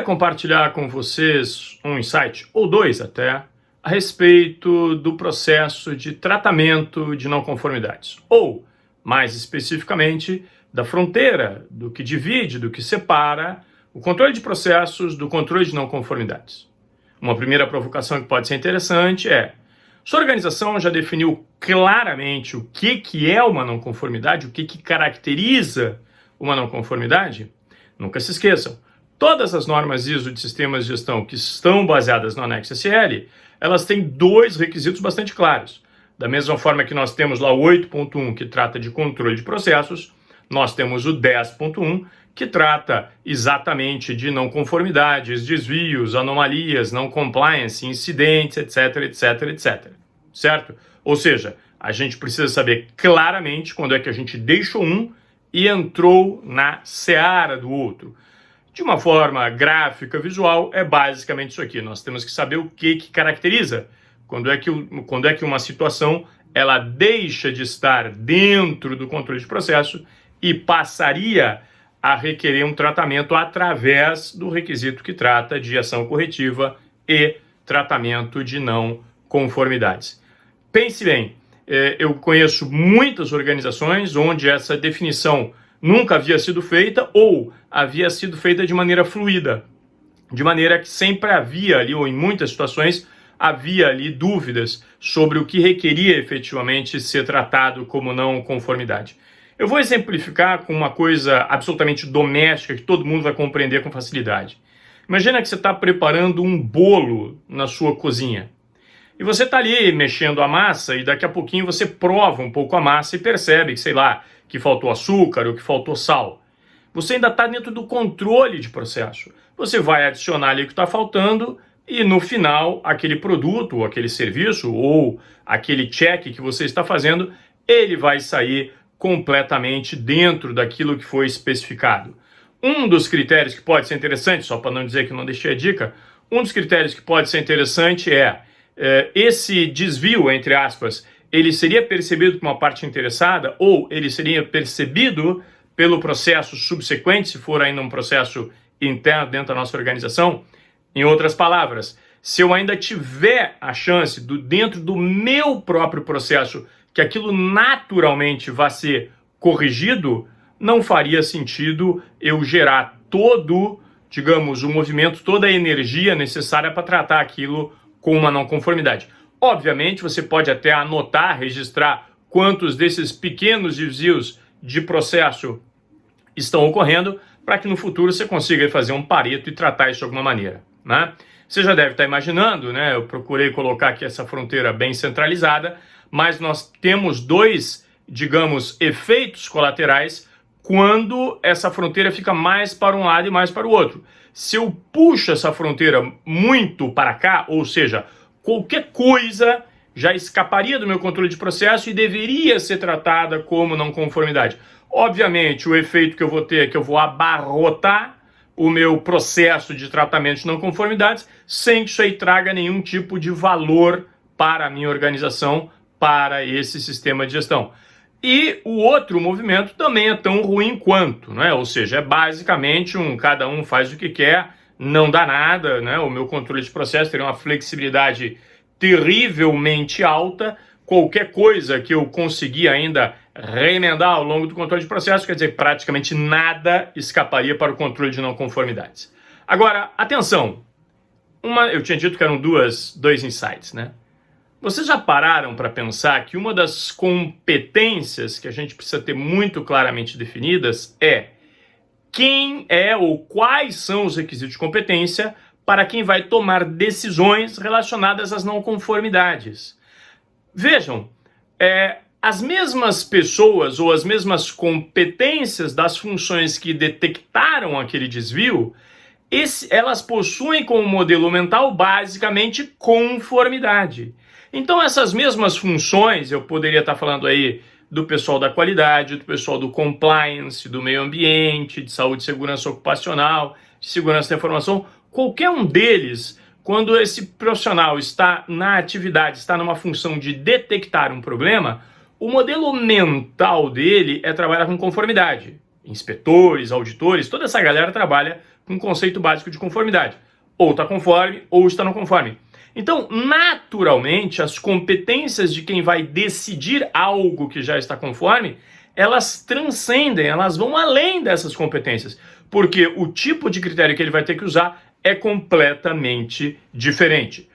compartilhar com vocês um insight, ou dois até, a respeito do processo de tratamento de não conformidades, ou, mais especificamente, da fronteira, do que divide, do que separa o controle de processos do controle de não conformidades. Uma primeira provocação que pode ser interessante é: sua organização já definiu claramente o que é uma não conformidade, o que caracteriza uma não conformidade? Nunca se esqueçam, todas as normas ISO de sistemas de gestão que estão baseadas no anexo SL, elas têm dois requisitos bastante claros. Da mesma forma que nós temos lá o 8.1, que trata de controle de processos, nós temos o 10.1, que trata exatamente de não conformidades, desvios, anomalias, não compliance, incidentes, etc, etc, etc. Certo? Ou seja, a gente precisa saber claramente quando é que a gente deixou um e entrou na seara do outro. De uma forma gráfica, visual, é basicamente isso aqui. Nós temos que saber o que caracteriza. Quando é que uma situação ela deixa de estar dentro do controle de processo e passaria a requerer um tratamento através do requisito que trata de ação corretiva e tratamento de não conformidades. Pense bem, eu conheço muitas organizações onde essa definição nunca havia sido feita ou havia sido feita de maneira fluida, de maneira que sempre havia ali, ou em muitas situações, havia ali dúvidas sobre o que requeria efetivamente ser tratado como não conformidade. Eu vou exemplificar com uma coisa absolutamente doméstica que todo mundo vai compreender com facilidade. Imagina que você está preparando um bolo na sua cozinha. E você está ali mexendo a massa e daqui a pouquinho você prova um pouco a massa e percebe que, sei lá, que faltou açúcar ou que faltou sal. Você ainda está dentro do controle de processo. Você vai adicionar ali o que está faltando e no final aquele produto, ou aquele serviço ou aquele check que você está fazendo, ele vai sair completamente dentro daquilo que foi especificado. Um dos critérios que pode ser interessante, só para não dizer que não deixei a dica, um dos critérios que pode ser interessante é esse desvio, entre aspas, ele seria percebido por uma parte interessada ou ele seria percebido pelo processo subsequente, se for ainda um processo interno dentro da nossa organização? Em outras palavras, se eu ainda tiver a chance, dentro do meu próprio processo, que aquilo naturalmente vai ser corrigido, não faria sentido eu gerar todo, digamos, o movimento, toda a energia necessária para tratar aquilo com uma não conformidade. Obviamente, você pode até anotar, registrar quantos desses pequenos desvios de processo estão ocorrendo, para que no futuro você consiga fazer um pareto e tratar isso de alguma maneira, né? Você já deve estar imaginando, né? Eu procurei colocar aqui essa fronteira bem centralizada, mas nós temos dois, digamos, efeitos colaterais quando essa fronteira fica mais para um lado e mais para o outro. Se eu puxo essa fronteira muito para cá, ou seja, qualquer coisa já escaparia do meu controle de processo e deveria ser tratada como não conformidade. Obviamente, o efeito que eu vou ter é que eu vou abarrotar o meu processo de tratamento de não conformidades sem que isso aí traga nenhum tipo de valor para a minha organização, para esse sistema de gestão. E o outro movimento também é tão ruim quanto, né? Ou seja, é basicamente cada um faz o que quer, não dá nada, né? O meu controle de processo teria uma flexibilidade terrivelmente alta. Qualquer coisa que eu conseguir ainda remendar ao longo do controle de processo, quer dizer, praticamente nada escaparia para o controle de não conformidades. Agora, atenção, eu tinha dito que eram dois insights, né? Vocês já pararam para pensar que uma das competências que a gente precisa ter muito claramente definidas é quem é ou quais são os requisitos de competência para quem vai tomar decisões relacionadas às não conformidades? Vejam, as mesmas pessoas ou as mesmas competências das funções que detectaram aquele desvio, elas possuem como modelo mental basicamente conformidade. Então essas mesmas funções, eu poderia estar falando aí do pessoal da qualidade, do pessoal do compliance, do meio ambiente, de saúde e segurança ocupacional, de segurança da informação, qualquer um deles, quando esse profissional está na atividade, está numa função de detectar um problema, o modelo mental dele é trabalhar com conformidade. Inspetores, auditores, toda essa galera trabalha com o conceito básico de conformidade. Ou está conforme, ou está não conforme. Então, naturalmente, as competências de quem vai decidir algo que já está conforme, elas transcendem, elas vão além dessas competências, porque o tipo de critério que ele vai ter que usar é completamente diferente.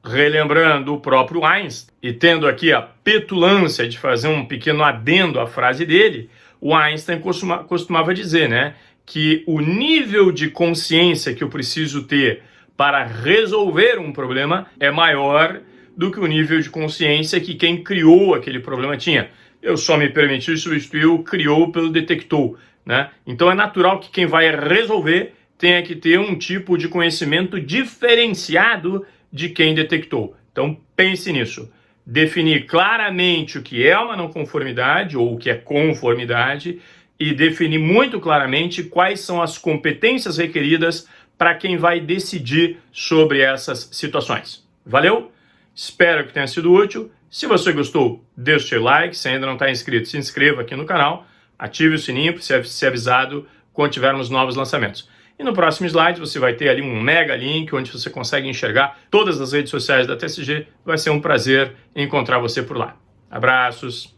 Relembrando o próprio Einstein, e tendo aqui a petulância de fazer um pequeno adendo à frase dele, o Einstein costumava dizer, né, que o nível de consciência que eu preciso ter para resolver um problema é maior do que o nível de consciência que quem criou aquele problema tinha. Eu só me permiti substituir o criou pelo detectou, né? Então é natural que quem vai resolver tenha que ter um tipo de conhecimento diferenciado de quem detectou. Então pense nisso. Definir claramente o que é uma não conformidade ou o que é conformidade e definir muito claramente quais são as competências requeridas para quem vai decidir sobre essas situações. Valeu? Espero que tenha sido útil. Se você gostou, deixe o seu like. Se ainda não está inscrito, se inscreva aqui no canal. Ative o sininho para ser avisado quando tivermos novos lançamentos. E no próximo slide você vai ter ali um mega link onde você consegue enxergar todas as redes sociais da TSG. Vai ser um prazer encontrar você por lá. Abraços!